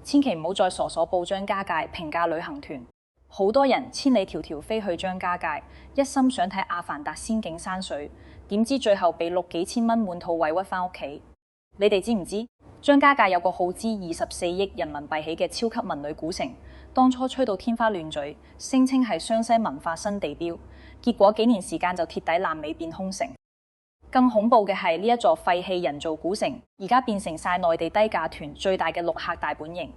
千祈唔好再傻傻報張家界平價旅行團。好多人千里迢迢飛去張家界，一心想睇阿凡達仙境山水，點知最後被碌幾千蚊滿肚委屈返屋企。你哋知唔知張家界有個耗資24億人民幣起嘅超級文旅古城，當初吹到天花亂墜，聲稱係湘西文化新地標，結果幾年時間就鐵底爛尾變空城。更恐怖嘅係呢一座廢棄人造古城，而家變成晒內地低價團最大嘅陸客大本營。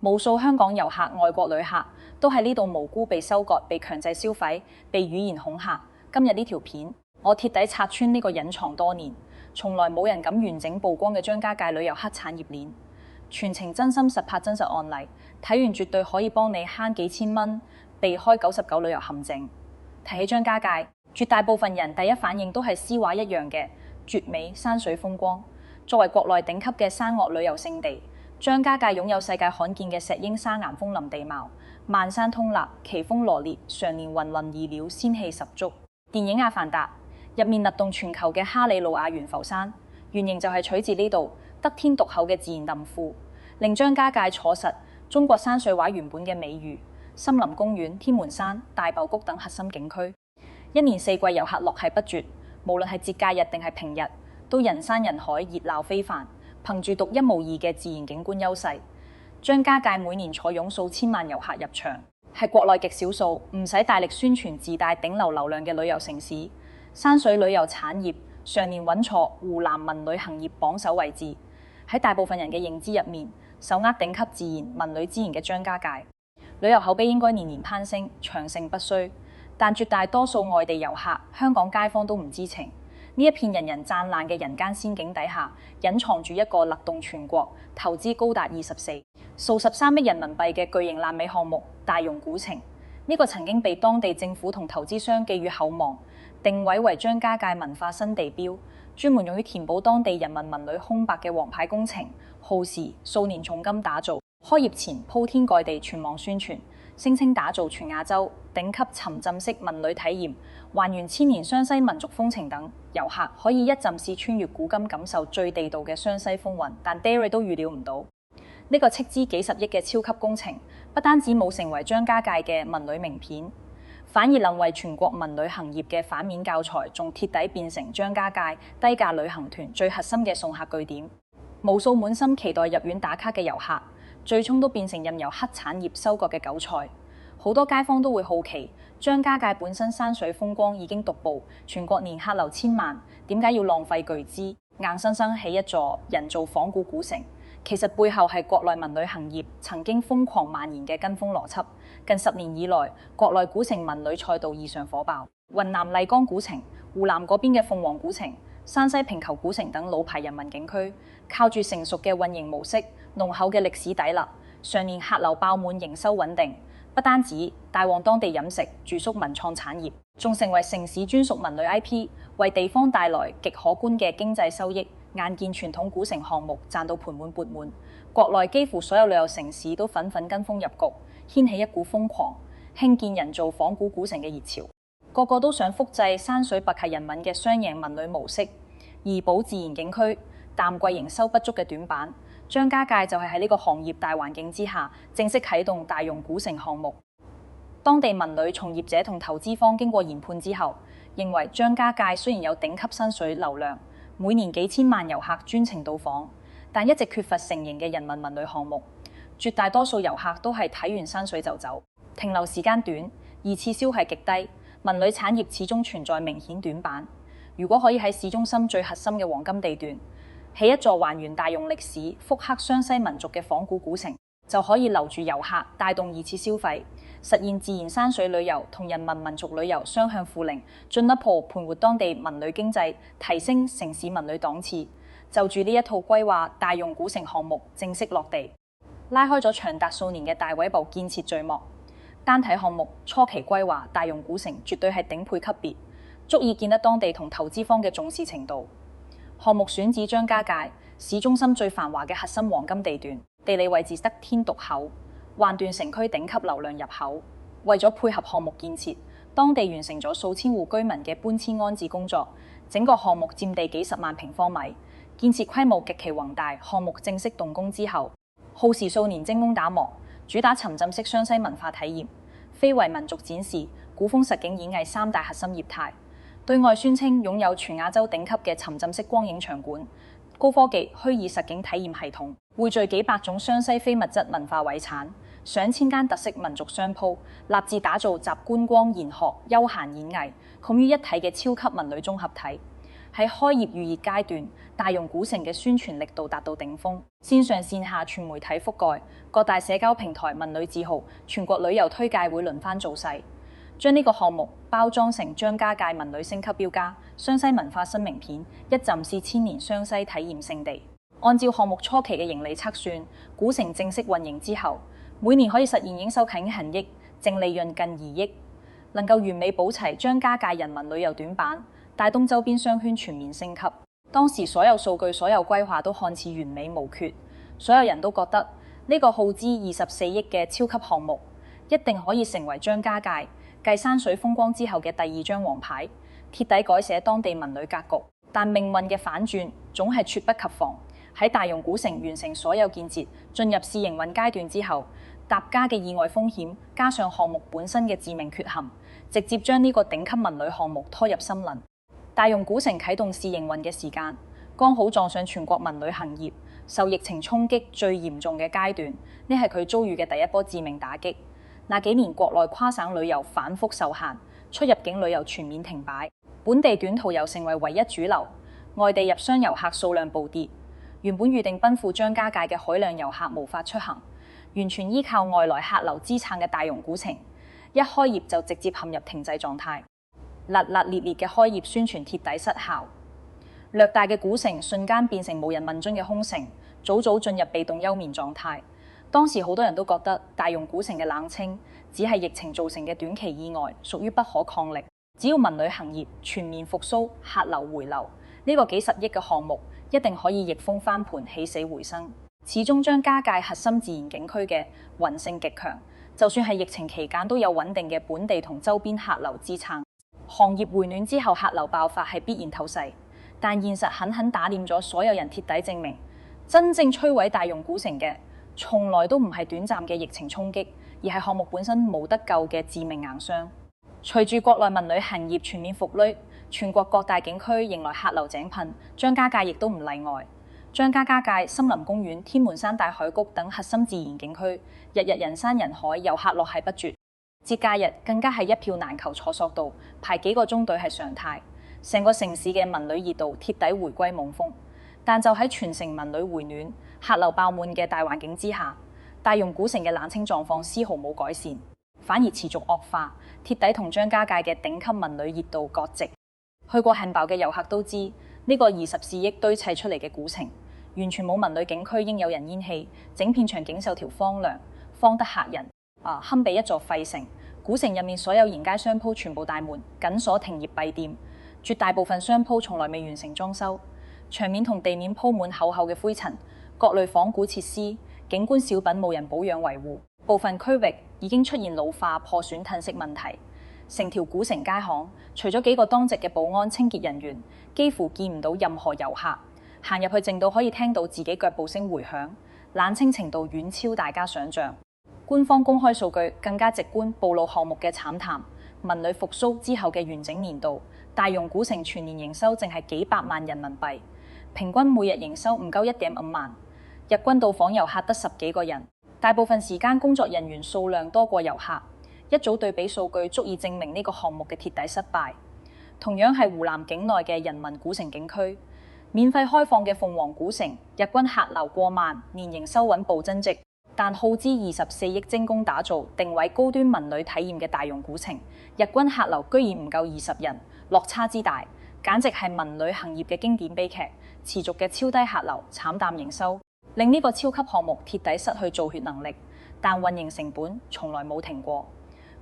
無數香港遊客、外國旅客都喺呢度無辜被收割、被強制消費、被語言恐嚇。今日呢條片，我徹底拆穿呢個隱藏多年、從來冇人敢完整曝光嘅張家界旅遊黑產業鏈，全程真心實拍真實案例，睇完絕對可以幫你慳幾千蚊，避開99旅遊陷阱。提起張家界，絕大部分人第一反應都係詩畫一樣嘅絕美山水風光。作為國內頂級嘅山岳旅遊勝地，張家界擁有世界罕見嘅石英砂岩峰林地貌，漫山通立，奇峰羅列，常年雲林異鳥，仙氣十足。電影《阿凡達》入面，勒動全球嘅哈里路亞懸浮山，原型就係取自呢度得天獨厚嘅自然林庫，令張家界坐實中國山水畫原本嘅美譽。森林公園、天門山、大爆谷等核心景區，一年四季遊客絡繹不絕，無論係節假日定係平日，都人山人海，熱鬧非凡。憑住獨一無二嘅自然景觀優勢，張家界每年坐擁數千萬遊客入場，係國內極少數唔使大力宣傳自帶頂流流量嘅旅遊城市。山水旅遊產業常年穩坐湖南文旅行業榜首位置。喺大部分人嘅認知入面，手握頂級自然文旅資源嘅張家界，旅遊口碑應該年年攀升，長盛不衰。但絕大多數外地遊客、香港街坊都唔知情。呢一片人人讚爛嘅人間仙境底下，隱藏住一個勒動全國、投資高達數十三億人民幣嘅巨型爛尾項目大庸古城。呢個曾經被當地政府同投資商寄予厚望，定位為張家界文化新地標，專門用於填補當地人民文旅空白嘅王牌工程，耗時數年重金打造。開業前鋪天蓋地全網宣傳，聲稱打造全亞洲頂級沉浸式文旅體驗，還原千年湘西民族風情等，遊客可以一站式穿越古今，感受最地道嘅湘西風雲。但 Derry 都預料唔到，呢個斥資幾十億嘅超級工程，不單止冇成為張家界嘅文旅名片，反而能為全國文旅行業嘅反面教材，仲徹底變成張家界低價旅行團最核心嘅送客據點。無數滿心期待入園打卡嘅遊客，最終都變成任由黑產業收割嘅韭菜。好多街坊都會好奇，張家界本身山水風光已經獨步，全國年客流千萬，點解要浪費巨資，硬生生起一座人造仿古古城？其實背後係國內文旅行業曾經瘋狂蔓延嘅跟風邏輯。近10年以來，國內古城文旅賽道異常火爆，雲南麗江古城、湖南嗰邊嘅鳳凰古城、山西平丘古城等老牌人民景區，靠住成熟嘅運營模式、濃厚嘅歷史底蘊，常年客流爆滿，營收穩定。不單止帶旺當地飲食、住宿文創產業，仲成為城市專屬文旅 IP， 為地方帶來極可觀嘅經濟收益。眼見傳統古城項目賺到盆滿缽滿，國內幾乎所有旅遊城市都紛紛跟風入局，掀起一股瘋狂興建人造仿古古城嘅熱潮。個個都想複製山水博及人民嘅雙贏文旅模式，以補自然景區淡季營收不足嘅短板。張家界就係喺呢個行業大環境之下，正式啟動大庸古城項目。當地文旅從業者同投資方經過研判之後，認為張家界雖然有頂級山水流量，每年幾千萬遊客專程到訪，但一直缺乏成型嘅人民文旅項目。絕大多數遊客都係睇完山水就走，停留時間短，二次消費極低，文旅產業始終存在明顯短板。如果可以喺市中心最核心嘅黃金地段起一座還原大庸歷史、復刻湘西民族嘅仿古古城，就可以留住遊客，帶動二次消費，實現自然山水旅遊同人民民族旅遊雙向互靈，進一步盤活當地文旅經濟，提升城市文旅檔次。就住呢一套規劃，大庸古城項目正式落地，拉開咗長達數年嘅大規模建設序幕。單睇項目初期規劃，大庸古城絕對係頂配級別，足以見得當地同投資方嘅重視程度。項目選址張家界，市中心最繁華嘅核心黃金地段，地理位置得天獨厚，橫斷城區頂級流量入口。為咗配合項目建設，當地完成咗數千戶居民嘅搬遷安置工作，整個項目佔地幾十萬平方米，建設規模極其宏大。項目正式動工之後，耗時數年精工打磨，主打沉浸式湘西文化體驗、非遺民族展示、古風實景演藝三大核心業態。對外宣稱擁有全亞洲頂級嘅沉浸式光影場館、高科技虛擬實景體驗系統，匯聚幾百種湘西非物質文化遺產、上千間特色民族商鋪，立志打造集觀光、研學、休閒演藝統於一體嘅超級文旅綜合體。喺開業預熱階段，大容古城嘅宣傳力度達到頂峰，線上線下全媒體覆蓋，各大社交平台文旅字號、全國旅遊推介會輪番造勢，將呢個項目包裝成張家界文旅升級標價、湘西文化新名片，一站試千年湘西體驗勝地。按照項目初期嘅盈利測算，古城正式運營之後，每年可以實現應收近1億，淨利潤近2億，能夠完美補齊張家界人民旅遊短板，帶動周邊商圈全面升級。當時所有數據、所有規劃都看似完美無缺，所有人都覺得呢個耗資24億嘅超級項目一定可以成為張家界繼山水風光之後嘅第2張王牌，徹底改寫當地文旅格局。但命運嘅反轉總係猝不及防。喺大容古城完成所有建設、進入試營運階段之後，疊加嘅意外風險，加上項目本身嘅致命缺陷，直接將呢個頂級文旅項目拖入森林。大容古城啟動試營運嘅時間，剛好撞上全國文旅行業受疫情衝擊最嚴重嘅階段，呢係佢遭遇嘅第一波致命打擊。那幾年國內跨省旅遊反覆受限，出入境旅遊全面停擺，本地短途遊成為唯一主流，外地入湘遊客數量暴跌。原本預定奔赴張家界嘅海量遊客無法出行，完全依靠外來客流支撐嘅大容古城，一開業就直接陷入停滯狀態。轟轟烈烈嘅開業宣傳貼底失效，略大嘅古城瞬間變成無人問津嘅空城，早早進入被動休眠狀態。當時好多人都覺得大容古城嘅冷清只係疫情造成嘅短期意外，屬於不可抗力。只要文旅行業全面復甦，客流回流，呢個幾十億嘅項目一定可以逆風翻盤，起死回生。始終張家界核心自然景區嘅魂性極強，就算係疫情期間都有穩定嘅本地同周邊客流支撐。行業回暖之後，客流爆發係必然透勢，但現實狠狠打臉咗所有人，徹底證明真正摧毀大容古城嘅，從來都唔係短暫嘅疫情衝擊，而係項目本身冇得救嘅致命硬傷。隨住國內文旅行業全面復甦，全國各大景區迎來客流井噴，張家界亦都唔例外。張家界森林公園、天門山大海谷等核心自然景區，日日人山人海，遊客絡繹不絕。節假日更加係一票難求，坐索道排幾個鐘隊係常態。成個城市嘅文旅熱度貼底回歸夢峰。但就喺全城文旅回暖、客流爆滿嘅大環境之下，大容古城嘅冷清狀況絲毫冇改善，反而持續惡化，貼底同張家界嘅頂級文旅熱度割席。去過漢爆嘅遊客都知，呢個24億堆砌出嚟嘅古城，完全冇文旅景區應有人煙氣，整片場景秀條荒涼，荒得嚇人。堪比一座廢城。古城入面所有沿街商鋪全部大門緊鎖停業閉店，絕大部分商鋪從來未完成裝修，牆面同地面鋪滿厚厚嘅灰塵，各類仿古設施、景觀小品冇人保養維護，部分區域已經出現老化、破損、褪色問題。成條古城街巷，除咗幾個當值嘅保安、清潔人員，幾乎見唔到任何遊客。行入去靜到可以聽到自己腳步聲迴響，冷清程度遠超大家想象。官方公開數據更加直觀暴露項目嘅慘淡。文旅復甦之後嘅完整年度，大容古城全年營收淨係幾百萬人民幣，平均每日營收唔夠1.5萬，日均到訪遊客得10幾個人，大部分時間工作人員數量多過遊客。一組對比數據足以證明呢個項目嘅徹底失敗。同樣係湖南境內嘅人民古城景區，免費開放嘅鳳凰古城，日均客流過萬，年營收穩步增值。但耗資24億精工打造、定位高端文旅體驗嘅大容古城，日均客流居然唔夠20人，落差之大，簡直係文旅行業嘅經典悲劇。持續嘅超低客流、慘淡營收，令呢個超級項目徹底失去造血能力。但運營成本從來冇停過，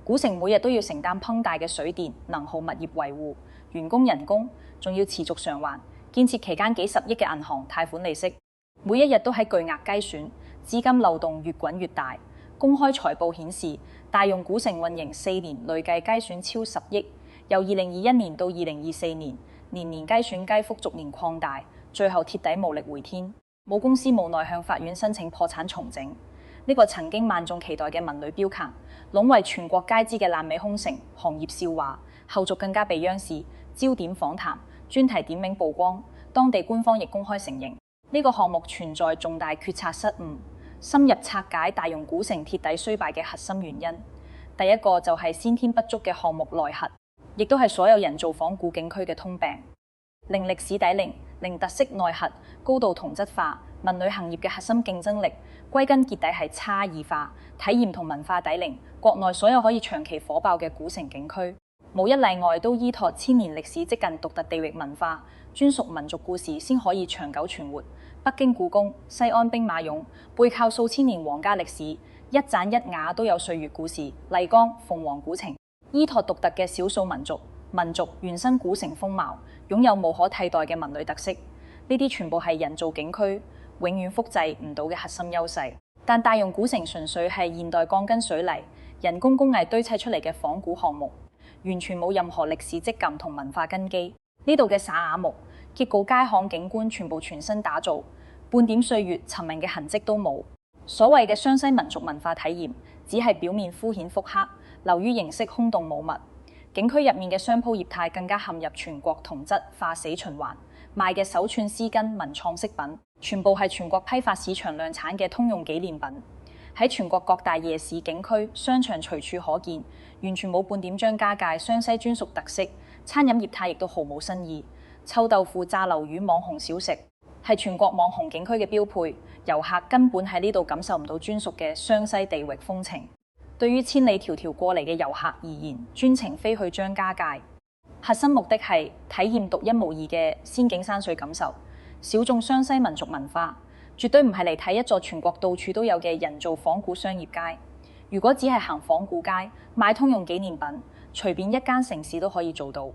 古城每日都要承擔龐大嘅水電、能耗、物業維護、員工人工，仲要持續償還建設期間幾十億嘅銀行貸款利息，每一日都喺巨額計算。資金漏洞越滾越大，公開財報顯示，大容古城運營4年累計計損超10億，由2021年到2024年，年年計損雞幅逐年擴大，最後貼底無力回天。母公司無奈向法院申請破產重整。呢個曾經萬眾期待嘅文旅標刊，淪為全國皆知嘅爛尾空城行業笑話。後續更加被央視焦點訪談、專題點名曝光，當地官方亦公開承認呢個項目存在重大決策失誤，深入拆解大容古城鐵底衰敗嘅核心原因。第一個就係先天不足嘅項目內核，亦都係所有人造仿古景區嘅通病。零歷史底蘊、零特色內核、高度同質化，文旅行業嘅核心競爭力，歸根結底係差異化、體驗同文化底蘊。國內所有可以長期火爆嘅古城景區，無一例外都依託千年歷史接近獨特地域文化、專屬民族故事，先可以長久存活。北京故宮、西安兵馬俑，背靠數千年皇家歷史，一盞一瓦都有歲月故事。麗江、鳳凰古城，依託獨特嘅少數民族原生古城風貌，擁有無可替代嘅文旅特色。呢啲全部係人造景區永遠複製唔到嘅核心優勢。但大容古城純粹係現代鋼筋水泥、人工工藝堆砌出嚟嘅仿古項目，完全冇任何歷史跡感同文化根基。呢度嘅灑瓦木、結構街巷景觀全部全新打造，半點歲月沉迷嘅痕跡都冇。所謂嘅湘西民族文化體驗，只係表面敷衍復刻，流於形式空洞冇物。景區入面嘅商鋪業態更加陷入全國同質化死循環，賣嘅手串絲巾文創飾品，全部係全國批發市場量產嘅通用紀念品。喺全國各大夜市景區、商場隨處可見，完全冇半點張家界湘西專屬特色。餐飲業態亦都毫無新意，臭豆腐、炸魷魚網紅小食係全國網紅景區嘅標配，遊客根本喺呢度感受唔到專屬嘅湘西地域風情。對於千里迢迢過嚟嘅遊客而言，專程飛去張家界，核心目的係體驗獨一無二嘅仙境山水感受，小眾湘西民族文化，絕對唔係嚟睇一座全國到處都有嘅人造仿古商業街。如果只係行仿古街，買通用紀念品，隨便一間城市都可以做到，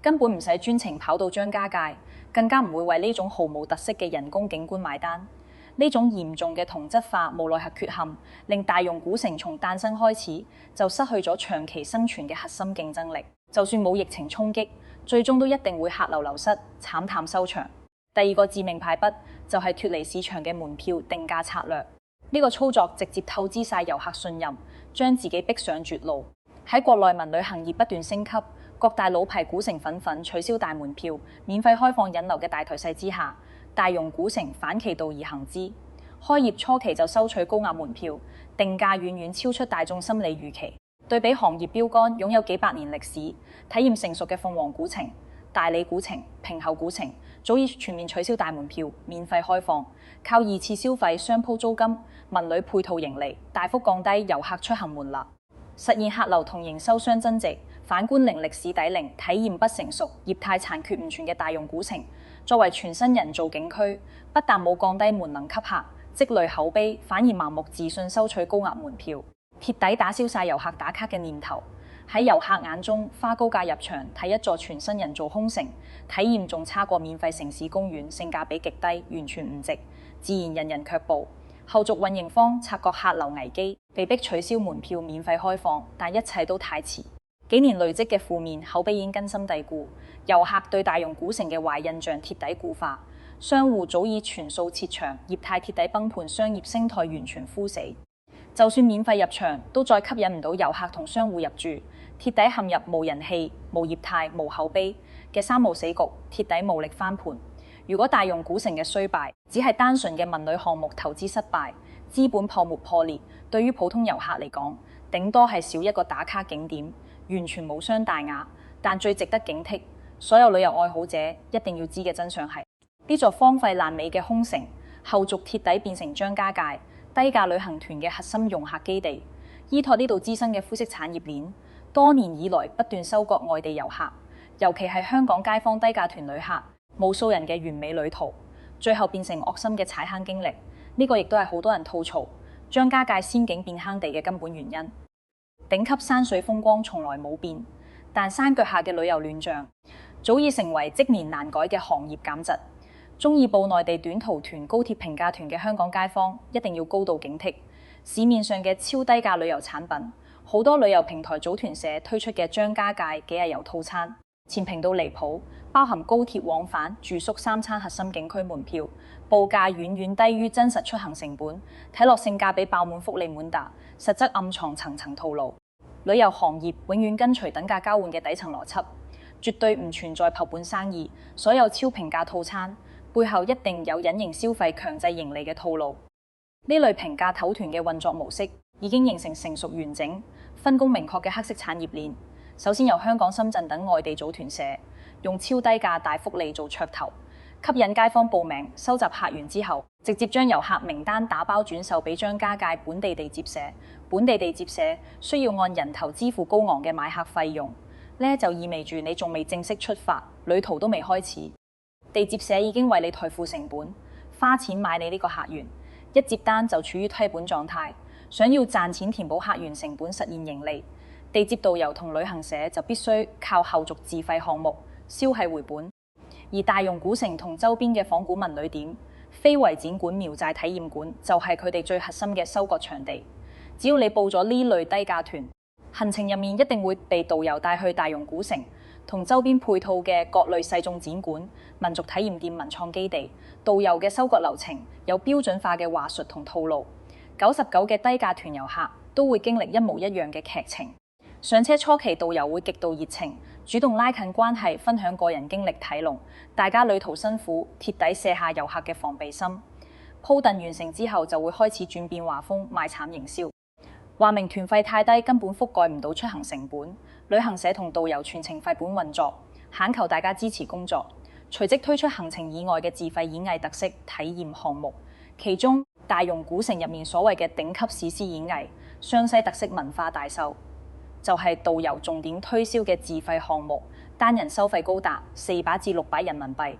根本唔使專程跑到張家界，更加唔會為呢種毫無特色嘅人工景觀買單。呢種嚴重嘅同質化無奈係缺陷，令大容古城從誕生開始就失去咗長期生存嘅核心競爭力。就算冇疫情衝擊，最終都一定會客流流失，慘淡收場。第二個致命敗筆就係脫離市場嘅門票定價策略。呢個操作直接透支晒遊客信任，將自己逼上絕路。喺國內文旅行業不斷升級，各大老牌古城紛紛取消大門票、免費開放引流嘅大頹勢之下，大容古城反其道而行之，開業初期就收取高額門票，定價遠遠超出大眾心理預期。對比行業標杆擁有幾百年歷史、體驗成熟嘅鳳凰古城、大理古城、平侯古城，早已全面取消大門票、免費開放，靠二次消費、商鋪租金、文旅配套盈利，大幅降低遊客出行門檻，實現客流同營收雙增值。反觀零歷史底蘊、體驗不成熟、業態殘缺唔全嘅大容古城，作為全新人造景區，不但冇降低門檻吸客、積累口碑，反而盲目自信收取高額門票，徹底打消晒遊客打卡嘅念頭。喺遊客眼中，花高價入場睇一座全新人造空城，體驗仲差過免費城市公園，性價比極低，完全唔值，自然人人卻步。後續運營方察覺客流危機，被迫取消門票、免費開放，但一切都太遲。幾年累積嘅負面口碑已經根深蒂固，遊客對大容古城嘅壞印象徹底固化，商戶早已全數撤場，業態徹底崩盤，商業生態完全枯死。就算免費入場，都再吸引唔到遊客同商戶入住，徹底陷入無人氣、無業態、無口碑嘅三無死局，徹底無力翻盤。如果大容古城嘅衰敗只係單純嘅文旅項目投資失敗、資本泡沫破裂，對於普通遊客嚟講，頂多係少一個打卡景點，完全無傷大雅。但最值得警惕，所有旅遊愛好者一定要知嘅真相係，呢座荒廢爛尾嘅空城，後續徹底變成張家界低價旅行團嘅核心容客基地，依託呢度滋生嘅灰色產業鏈，多年以來不斷收割外地遊客，尤其係香港街坊低價團旅客，無數人嘅完美旅途，最後變成惡心嘅踩坑經歷。呢個亦都係好多人吐槽張家界仙境變坑地嘅根本原因。頂級山水風光從來冇變，但山腳下嘅旅遊亂象早已成為積年難改嘅行業減疾。中意報內地短途團、高鐵平價團嘅香港街坊一定要高度警惕，市面上嘅超低價旅遊產品，好多旅遊平台組團社推出嘅張家界幾日遊套餐，前平到離譜，包含高鐵往返、住宿3餐核心景區門票，報價遠遠低於真實出行成本，睇落性價比爆滿、福利滿達，實則暗藏層層套路。旅遊行業永遠跟隨等價交換嘅底層邏輯，絕對唔存在撲本生意。所有超平價套餐背後一定有隱形消費、強制盈利嘅套路。呢類平價頭團嘅運作模式已經形成成熟完整、分工明確嘅黑色產業鏈。首先由香港、深圳等外地組團社，用超低價大福利做噱頭，吸引街坊報名，收集客源之後，直接將遊客名單打包轉售俾張家界本地地接社。本地地接社需要按人頭支付高昂嘅買客費用，呢就意味住你仲未正式出發，旅途都未開始，地接社已經為你台付成本，花錢買你呢個客源，一接單就處於推本狀態。想要賺錢填補客源成本，實現盈利，地接導遊同旅行社就必須靠後續自費項目消係回本。而大容古城同周邊嘅仿古文旅點、非遺展館、苗寨體驗館就係佢哋最核心嘅收割場地。只要你報咗呢類低價團，行程入面一定會被導遊帶去大容古城同周邊配套嘅各類世眾展館、民族體驗店、文創基地。導遊嘅收割流程有標準化嘅話術同套路，99%嘅低價團遊客都會經歷一模一樣嘅劇情。上車初期，導遊會極度熱情，主動拉近關係，分享個人經歷睇龍，大家旅途辛苦，貼底卸下遊客嘅防備心。鋪墊完成之後，就會開始轉變畫風，賣慘營銷。話明團費太低，根本覆蓋唔到出行成本。旅行社同導遊全程費本運作，懇求大家支持工作。隨即推出行程以外嘅自費演藝特色體驗項目，其中大容古城入面所謂嘅頂級史詩演藝、湘西特色文化大秀，就係導遊重點推銷嘅自費項目，單人收費高達400至600人民幣。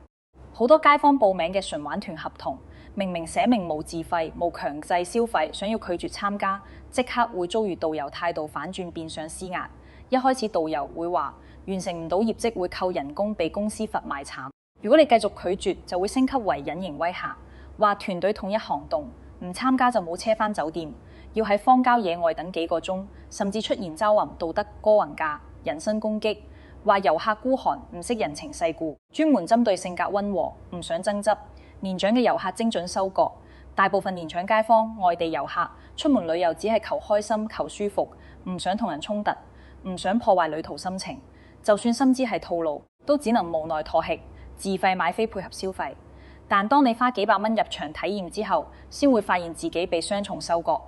好多街坊報名嘅純玩團合同，明明寫明冇自費、冇強制消費，想要拒絕參加，即刻會遭遇導遊態度反轉，變相施壓。一開始導遊會話完成唔到業績會扣人工，被公司罰賣慘。如果你繼續拒絕，就會升級為隱形威嚇，話團隊統一行動，唔參加就冇車返酒店，要喺荒郊野外等幾個鐘，甚至出言嘲諷、道德高評價、人身攻擊，話遊客孤寒，唔識人情世故，專門針對性格溫和、唔想爭執、年長嘅遊客精準收割。大部分年長街坊、外地遊客出門旅遊只係求開心、求舒服，唔想同人衝突，唔想破壞旅途心情。就算深知係套路，都只能無奈妥協，自費買飛配合消費。但當你花幾百蚊入場體驗之後，先會發現自己被雙重收割。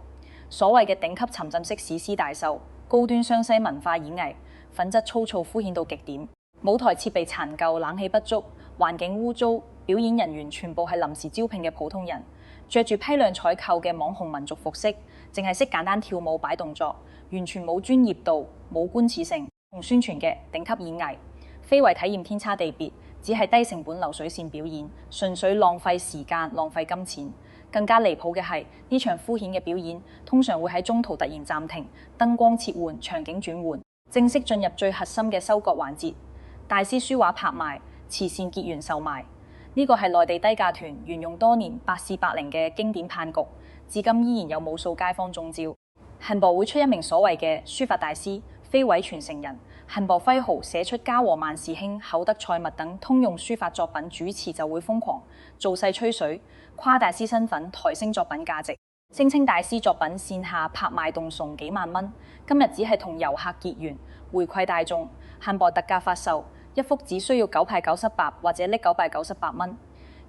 所謂嘅頂級沉浸式史詩大秀、高端湘西文化演藝，品質粗糙敷衍到極點，舞台設備殘舊、冷氣不足、環境污糟，表演人員全部係臨時招聘嘅普通人，着住批量採購嘅網紅民族服飾，淨係識簡單跳舞擺動作，完全冇專業度、冇觀恥性同宣傳嘅頂級演藝。非遺體驗天差地別，只係低成本流水線表演，純粹浪費時間、浪費金錢。更加離譜嘅係，呢場敷衍嘅表演通常會喺中途突然暫停，燈光切換、場景轉換，正式進入最核心嘅收割環節——大師書畫拍賣、慈善結緣售賣。呢個係內地低價團沿用多年、百試百靈嘅經典騙局，至今依然有無數街坊中招。恨薄會出一名所謂嘅書法大師、非遺傳承人，恨薄揮毫寫出家和萬事興、厚德載物等通用書法作品，主持就會瘋狂造勢吹水，誇大師身份，抬升作品價值，聲稱大師作品線下拍賣動聳幾萬蚊，今日只係同遊客結緣，回饋大眾，恨薄特價發售，一幅只需要9塊98或者拎9塊98蚊。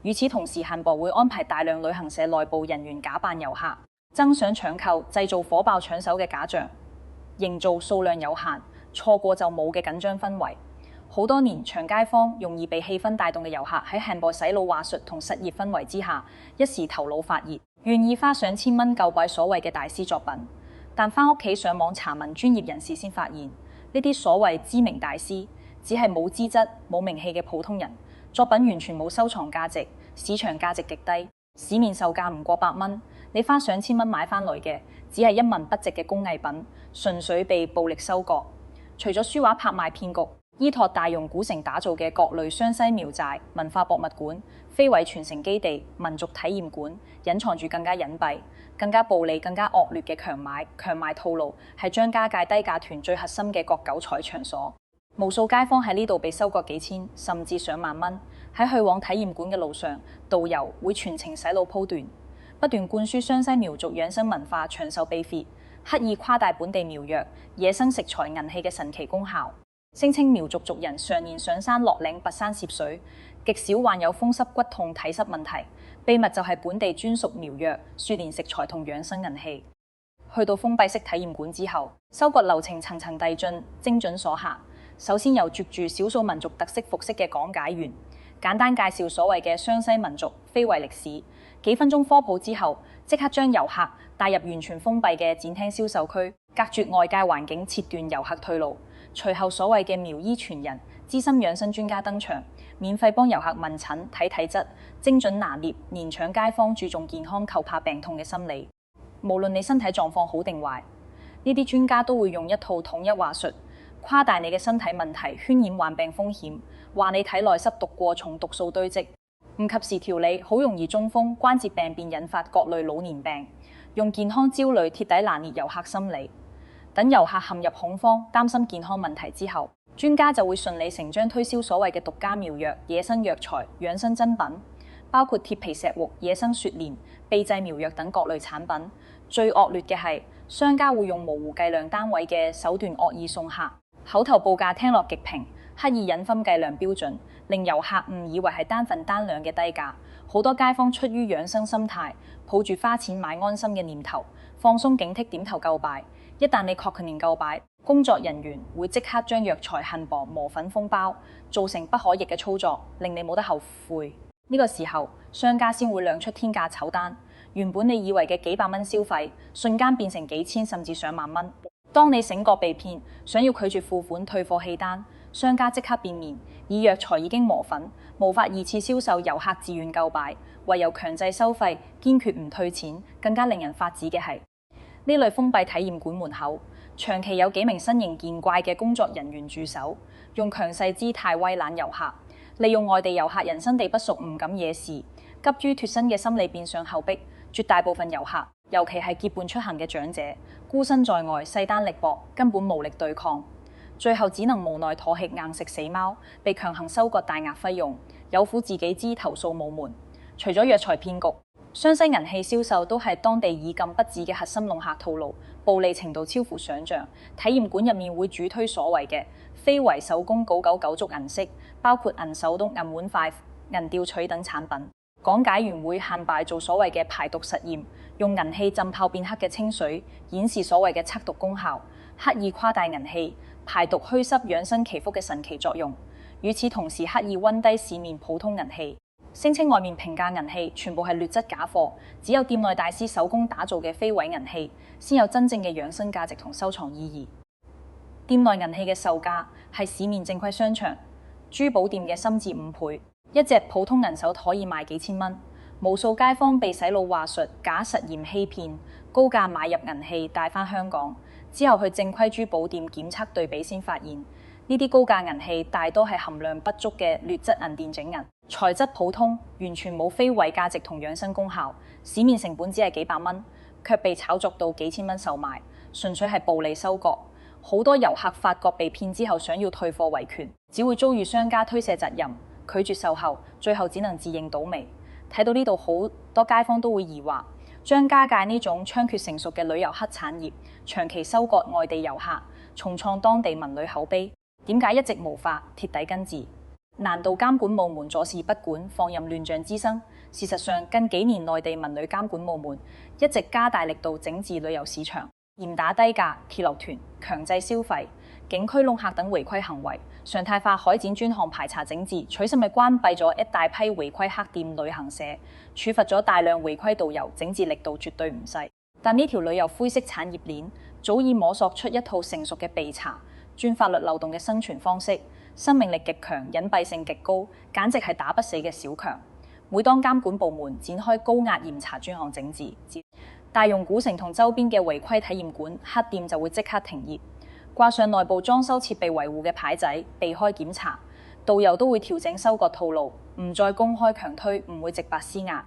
與此同時，恨薄會安排大量旅行社內部人員假扮遊客，爭相搶購，製造火爆搶手嘅假象，營造數量有限、錯過就冇嘅緊張氛圍。好多年長街坊容易被氣氛帶動嘅遊客喺恨薄洗腦話術同實業氛圍之下，一時頭腦發熱，願意花上千蚊購買所謂嘅大師作品。但返屋企上網查問專業人士先發現，呢啲所謂知名大師只係冇資質、冇名氣嘅普通人，作品完全冇收藏價值，市場價值極低，市面售價唔過100蚊，你花上千蚊買返來嘅只係一文不值嘅工藝品，純粹被暴力收割。除咗書畫拍賣騙局，依託大容古城打造嘅各類湘西苗寨、文化博物館、非遺傳承基地、民族體驗館，隱藏住更加隱蔽、更加暴利、更加惡劣嘅強買套路，係張家界低價團最核心嘅割韭菜場所。無數街坊喺呢度被收割幾千甚至上萬蚊，喺去往體驗館嘅路上，導遊會全程洗腦鋪段，不斷灌輸湘西苗族養生文化長壽秘訣，刻意誇大本地苗藥、野生食材銀器嘅神奇功效，聲稱苗族族人常年上山落嶺拔山涉水，極少患有風濕骨痛體濕問題，秘密就係本地專屬苗藥、雪蓮食材同養生銀器。去到封閉式體驗館之後，收割流程層層遞進，精準所下。首先由着住少數民族特色服飾嘅講解員簡單介紹所謂嘅湘西民族非遺歷史，幾分鐘科普之後，即刻將遊客帶入完全封閉嘅展廳銷售區，隔絕外界環境，切斷遊客退路。隨後所謂嘅苗醫傳人、資深養生專家登場，免費幫遊客問診、睇體質，精準拿捏年長街坊注重健康、扣怕病痛嘅心理。無論你身體狀況好定壞，呢啲專家都會用一套統一話術，誇大你嘅身體問題，渲染患病風險，話你體內濕毒過重、毒素堆積，唔及時調理，好容易中風、關節病變，引發各類老年病。用健康焦慮徹底拿捏遊客心理，等遊客陷入恐慌、擔心健康問題之後，專家就會順理成章推銷所謂嘅獨家苗藥、野生藥材、養生珍品，包括鐵皮石斛、野生雪蓮、秘製苗藥等各類產品。最惡劣嘅係，商家會用模糊計量單位嘅手段惡意送客，口頭報價聽落極平，刻意隱分計量標準，令遊客誤以為係單份單兩嘅低價。好多街坊出於養生心態，抱住花錢買安心嘅念頭，放鬆警惕，點頭購買。一旦你確認購買，工作人員會即刻將藥材恨薄磨粉封包，造成不可逆嘅操作，令你冇得後悔。呢個時候，商家先會亮出天價醜單。原本你以為嘅幾百蚊消費，瞬間變成幾千甚至上萬蚊。當你醒覺被騙，想要拒絕付款、退貨棄單，商家即刻變面，以藥材已經磨粉，無法二次銷售，遊客自願購買，唯有強制收費，堅決唔退錢。更加令人髮指嘅係，呢類封閉體驗館門口，長期有幾名身形見怪嘅工作人員駐守，用強勢姿態威懶遊客，利用外地遊客人生地不熟唔敢惹事，急於脫身嘅心理變相後逼。絕大部分遊客，尤其係結伴出行嘅長者，孤身在外，勢單力薄，根本無力對抗，最後只能無奈妥協，硬食死貓，被強行收割大額費用，有苦自己知，投訴無門。除咗藥材騙局，湘西銀器銷售都係當地以禁不止嘅核心弄客套路，暴利程度超乎想象。體驗館入面會主推所謂嘅非遺手工999足銀飾，包括銀手刀、銀碗筷、銀吊錘等產品。講解員會限敗做所謂嘅排毒實驗，用銀器浸泡變黑嘅清水，演示所謂嘅測毒功效，刻意誇大銀器排毒祛濕、養生祈福嘅神奇作用。與此同時，刻意溫低市面普通銀器，聲稱外面平價銀器全部係劣質假貨，只有店內大師手工打造嘅非遺銀器先有真正嘅養生價值同收藏意義。店內銀器嘅售價係市面正規商場珠寶店嘅3至5倍。一隻普通銀手可以賣幾千蚊，無數街坊被洗腦話術、假實驗欺騙，高價買入銀器帶返香港，之後去正規珠寶店檢測對比，先發現呢啲高價銀器大多係含量不足嘅劣質銀電整銀，材質普通，完全冇非遺價值同養生功效，市面成本只係幾百蚊，卻被炒作到幾千蚊售賣，純粹係暴利收割。好多遊客發覺被騙之後，想要退貨維權，只會遭遇商家推卸責任。拒絕售後，最後只能自認倒霉。睇到呢度，好多街坊都會疑惑，張家界呢種猖獗成熟嘅旅遊黑產業，長期收割外地遊客，重創當地文旅口碑，點解一直無法鐵底根治？難道監管部門坐視不管，放任亂象滋生？事實上，近幾年內地文旅監管部門一直加大力度整治旅遊市場，嚴打低價、鐵路團、強制消費、景區弄客等違規行為，常態化開展專項排查整治，取心係關閉咗一大批違規黑店、旅行社，處罰咗大量違規導遊，整治力度絕對唔細。但呢條旅遊灰色產業鏈早已摸索出一套成熟嘅備查、鑽法律漏洞嘅生存方式，生命力極強、隱蔽性極高，簡直係打不死嘅小強。每當監管部門展開高壓嚴查專項整治，大容古城同周邊嘅違規體驗館、黑店就會即刻停業。掛上內部裝修設備維護嘅牌仔，避開檢查，導遊都會調整收割套路，唔再公開強推，唔會直白施壓，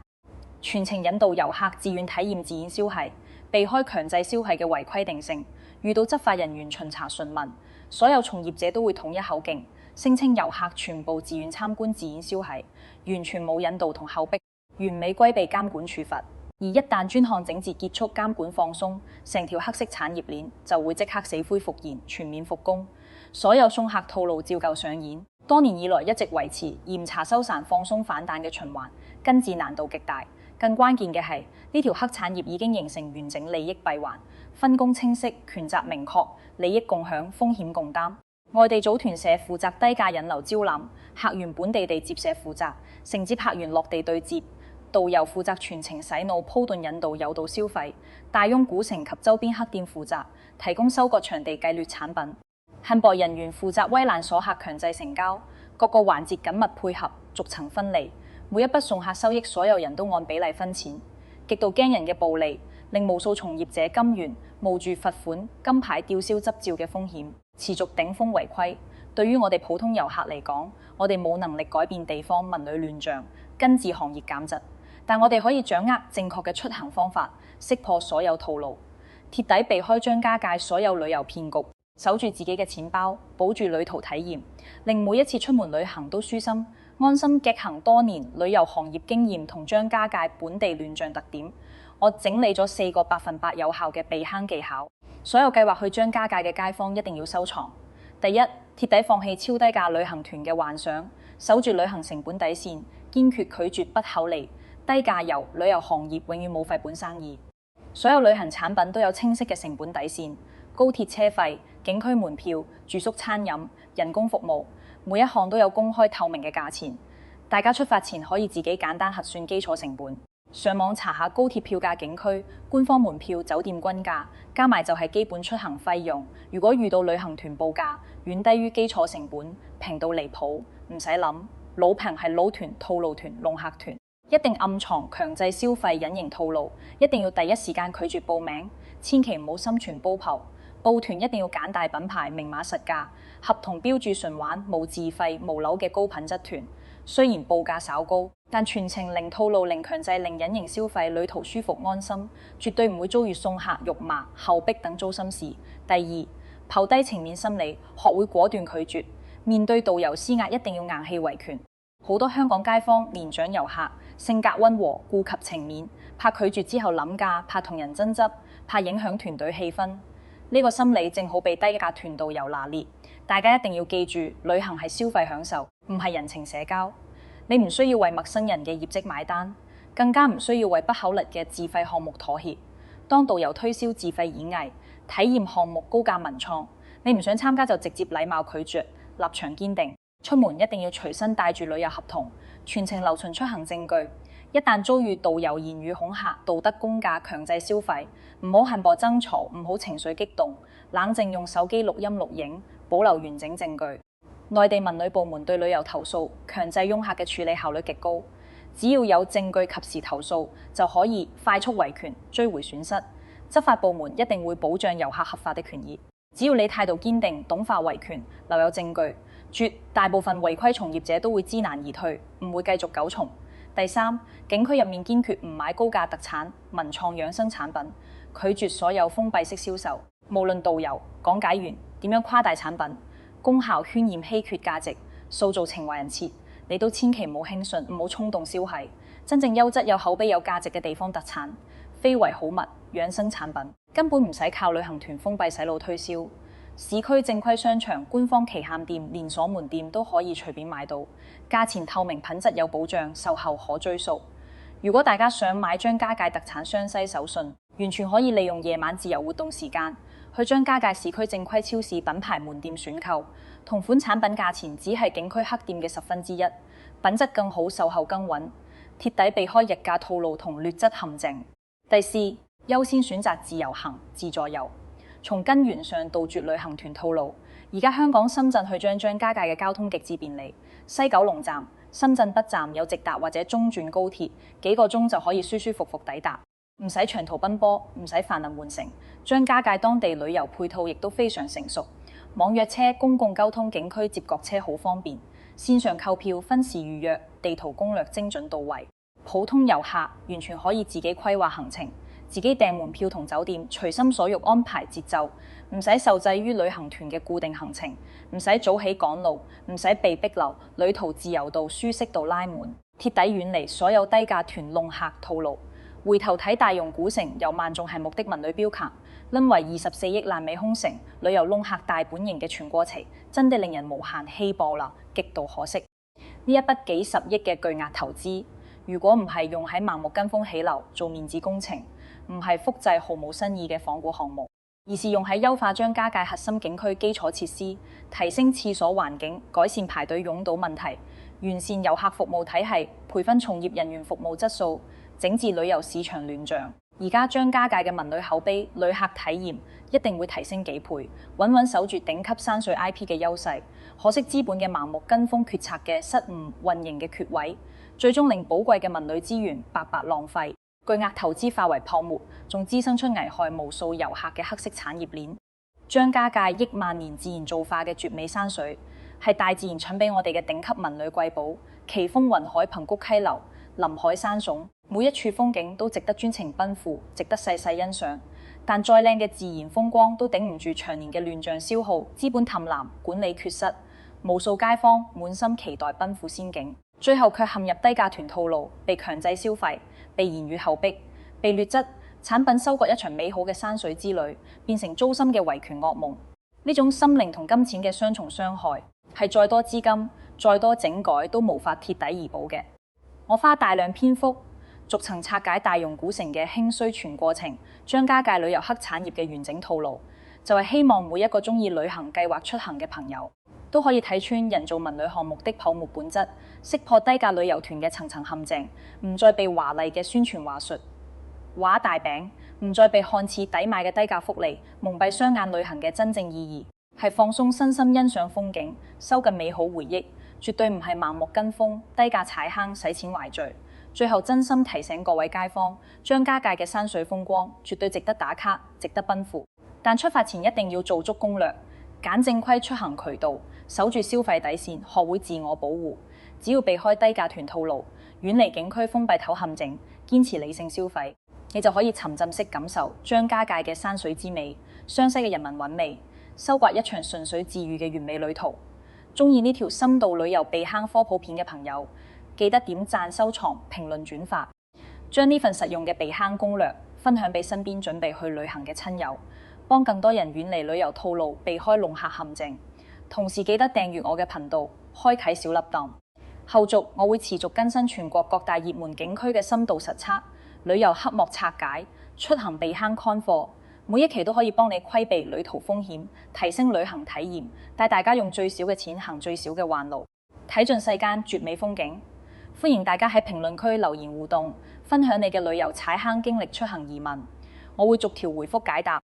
全程引導遊客自願體驗自然消費，避開強制消費嘅違規定性。遇到執法人員巡查詢問，所有從業者都會統一口徑，聲稱遊客全部自願參觀自演消息，完全冇引導同後逼，完美規避監管處罰。而一旦專項整治結束，監管放鬆，成條黑色產業鏈就會即刻死灰復燃，全面復工。所有送客套路照舊上演，多年以來一直維持嚴查收散、放鬆反彈嘅循環，根治難度極大。更關鍵嘅係，呢條黑產業已經形成完整利益閉環，分工清晰、權責明確、利益共享、風險共擔。外地組團社負責低價引流招攬，客源本地地接社負責承接客源落地對接，導遊負責全程洗腦、鋪頓引導、誘導消費，大翁古城及周邊黑店負責提供收割場地計劣產品，販売人員負責威攔鎖客強制成交，各個環節緊密配合，逐層分利，每一筆送客收益所有人都按比例分錢，極度驚人嘅暴利令無數從業者甘願冒住罰款、金牌吊銷執照嘅風險，持續頂風違規。對於我哋普通遊客嚟講，我哋冇能力改變地方文旅亂象，根治行業減質，但我哋可以掌握正確嘅出行方法，識破所有套路，徹底避開張家界所有旅遊騙局，守住自己嘅錢包，保住旅途體驗，令每一次出門旅行都舒心安心。極行多年旅遊行業經驗同張家界本地亂象特點，我整理咗4個100%有效嘅避坑技巧，所有計劃去張家界嘅街坊一定要收藏。第一，徹底放棄超低價旅行團嘅幻想，守住旅行成本底線，堅決拒絕不口利、低價遊。旅遊行業永遠冇廢本生意，所有旅行產品都有清晰嘅成本底線，高鐵車費、景區門票、住宿餐飲、人工服務，每一項都有公開透明嘅價錢，大家出發前可以自己簡單核算基礎成本，上網查下高鐵票價、景區、官方門票、酒店均價，加埋就係基本出行費用。如果遇到旅行團報價遠低於基礎成本，平到離譜，唔使諗，老平係撈團、套路團、弄客團，一定暗藏強制消費隱形套路，一定要第一時間拒絕報名，千祈唔好心存煲泡。報團一定要揀大品牌、明碼實價，合同標注純玩、無自費、無樓嘅高品質團。雖然報價稍高，但全程零套路、零強制、零隱形消費，旅途舒服安心，絕對唔會遭遇送客、辱罵、後逼等糟心事。第二，拋低情面心理，學會果斷拒絕。面對導遊施壓，一定要硬氣維權。好多香港街坊、年長遊客性格溫和，顧及情面，怕拒絕之後諗價，怕同人爭執，怕影響團隊氣氛。呢個心理正好被低價團導遊拿捏，大家一定要記住，旅行係消費享受，唔係人情社交。你唔需要為陌生人嘅業績買單，更加唔需要為不口力嘅自費項目妥協。當導遊推銷自費演藝、體驗項目高價文創，你唔想參加就直接禮貌拒絕，立場堅定。出門一定要隨身帶住旅遊合同，全程留存出行證據。一旦遭遇導遊言語恐嚇、道德公價、強制消費，唔好恨薄爭吵，唔好情緒激動，冷靜用手機錄音錄影，保留完整證據。內地文旅部門對旅遊投訴、強制擁客嘅處理效率極高，只要有證據及時投訴，就可以快速維權、追回損失。執法部門一定會保障遊客合法的權益。只要你態度堅定、懂法維權、留有證據，絕大部分違規從業者都會知難而退，唔會繼續糾纏。第三，景區入面堅決唔買高價特產、文創養生產品，拒絕所有封閉式銷售。無論導遊、講解員點樣誇大產品，功效渲染稀缺價值，塑造情懷人設，你都千祈唔好輕信，唔好衝動消費。真正優質、有口碑、有價值嘅地方特產，非為好物、養生產品，根本唔使靠旅行團封閉洗腦推銷。市區正規商場、官方旗艦店、連鎖門店都可以隨便買到，價錢透明、品質有保障，售後可追溯。如果大家想買張家界特產湘西手信，完全可以利用夜晚自由活動時間，去張家界市區正規超市品牌門店選購，同款產品價錢只係景區黑店嘅1/10，品質更好，售後更穩，徹底避開溢價套路同劣質陷阱。第四，優先選擇自由行、自助遊。從根源上杜絕旅行團套路。而家香港深圳去張家界嘅交通極之便利，西九龍站、深圳北站有直達或者中轉高鐵，幾個鐘就可以舒舒服服抵達，唔使長途奔波，唔使繁能換乘。張家界當地旅遊配套亦都非常成熟，網約車、公共交通、景區接駁車好方便，線上購票、分時預約、地圖攻略精準到位。普通遊客完全可以自己規劃行程，自己訂門票同酒店，隨心所欲安排節奏，唔使受制於旅行團嘅固定行程，唔使早起趕路，唔使被逼留，旅途自由度、舒適度拉滿，徹底遠離所有低價團弄客套路。回頭睇大容古城，由萬眾矚目的文旅標卡，淪為24億爛尾空城，旅遊弄客大本營嘅全過程，真的令人無限希望啦，極度可惜。呢一筆幾十億嘅巨額投資，如果唔係用喺盲目跟風起樓做面子工程，唔係複製毫無新意嘅仿古項目，而是用喺優化張家界核心景區基礎設施，提升廁所環境，改善排隊擁堵問題，完善遊客服務體系，培訓從業人員服務質素，整治旅遊市場亂象。而家張家界嘅文旅口碑、旅客體驗一定會提升幾倍，穩穩守住頂級山水 IP 嘅優勢。可惜資本嘅盲目跟風決策嘅失誤、運營嘅缺位，最終令寶貴嘅文旅資源白白浪費，巨額投資化為泡沫，仲滋生出危害無數遊客嘅黑色產業鏈。張家界億萬年自然造化嘅絕美山水，係大自然搶俾我哋嘅頂級文旅瑰寶，奇峰雲海、憑谷溪流、臨海山聳，每一處風景都值得專程奔赴，值得細細欣賞。但再靚嘅自然風光都頂唔住長年嘅亂象消耗，資本氹婪，管理缺失，無數街坊滿心期待奔赴仙境，最後卻陷入低價團套路，被強制消費，被言語後逼，被劣質產品收割一場美好嘅山水之旅，變成糟心嘅維權噩夢。呢種心靈同金錢嘅雙重傷害，係再多資金、再多整改都無法貼底而補嘅。我花大量篇幅逐層拆解大容古城嘅興衰全過程，張家界旅遊黑產業嘅完整套路，就係希望每一個鍾意旅行計劃出行嘅朋友，都可以睇穿人造文旅項目的泡沫本質，識破低價旅遊團嘅層層陷阱，唔再被華麗嘅宣傳話術畫大餅，唔再被看似抵買嘅低價福利蒙蔽雙眼。旅行嘅真正意義係放鬆身心，欣賞風景，收緊美好回憶，絕對唔係盲目跟風、低價踩坑、使錢懷罪。最後真心提醒各位街坊，張家界嘅山水風光絕對值得打卡，值得奔赴。但出發前一定要做足攻略，揀正規出行渠道，守住消費底線，學會自我保護。只要避開低價團套路，遠離景區封閉頭陷阱，堅持理性消費，你就可以沉浸式感受張家界嘅山水之美，湘西嘅人民韻味，收穫一場純粹治癒嘅完美旅途。鍾意呢條深度旅遊避坑科普片嘅朋友，記得點讚、收藏、評論、轉發，將呢份實用嘅避坑攻略分享俾身邊準備去旅行嘅親友，幫更多人遠離旅遊套路，避開弄客陷阱。同時記得訂閱我嘅頻道，開啟小粒檔。後續我會持續更新全國各大熱門景區嘅深度實測、旅遊黑幕拆解、出行避坑乾貨，每一期都可以幫你規避旅途風險，提升旅行體驗，帶大家用最少嘅錢行最少嘅彎路，睇盡世間絕美風景。歡迎大家喺評論區留言互動，分享你嘅旅遊踩坑經歷、出行疑問，我會逐條回覆解答。